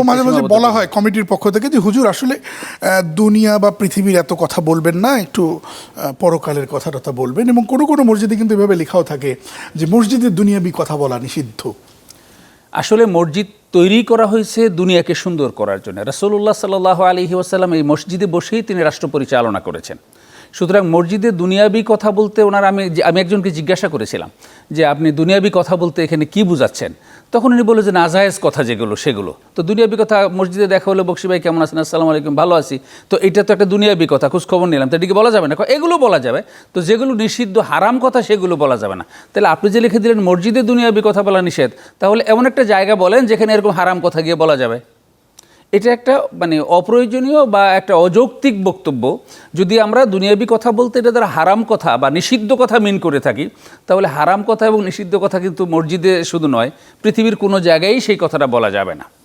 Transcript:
মাঝে মাঝে বলা হয় কমিটির পক্ষ থেকে যে হুজুর আসলে দুনিয়া বা পৃথিবীর এত কথা বলবেন না, একটু পরকালের কথা বলবেন। এবং কোনো কোনো মসজিদে কিন্তু এভাবে লেখাও থাকে যে মসজিদে দুনিয়াবি কথা বলা নিষিদ্ধ। আসলে মসজিদ তৈরি করা হয়েছে দুনিয়াকে সুন্দর করার জন্য। রাসূলুল্লাহ সাল্লাল্লাহু আলাইহি ওয়াসাল্লাম এই মসজিদে বসেই তিনি রাষ্ট্র পরিচালনা করেছেন। সুতরাং মসজিদে দুনিয়াবি কথা বলতে আমি একজনকে জিজ্ঞাসা করেছিলাম যে আপনি দুনিয়াবি কথা বলতে এখানে কি বুঝাচ্ছেন। তখন উনি বলে যে নাজায়েজ কথা যেগুলো সেগুলো। তো দুনিয়াবি কথা মসজিদে দেখা হলো, বকশি ভাই কেমন আছেন, আসসালামু আলাইকুম, ভালো আছি। তো এটা তো একটা দুনিয়াবি কথা, খোঁজ খবর নিলাম, তো এটিকে বলা যাবে না? এগুলো বলা যাবে। তো যেগুলো নিষিদ্ধ হারাম কথা সেগুলো বলা যাবে না। তাহলে আপনি যে লিখে দিলেন মসজিদে দুনিয়াবি কথা বলা নিষেধ, তাহলে এমন একটা জায়গা বলেন যেখানে এরকম হারাম কথা গিয়ে বলা যাবে। এটা একটা অপ্রয়োজনীয় বা একটা অযৌক্তিক বক্তব্য। যদি আমরা দুনিয়াবি কথা বলতে এটা দ্বারা হারাম কথা বা নিষিদ্ধ কথা মিন করে থাকি, তাহলে হারাম কথা এবং নিষিদ্ধ কথা কিন্তু মসজিদে শুধু নয়, পৃথিবীর কোনো জায়গায় সেই কথাটা বলা যাবে না।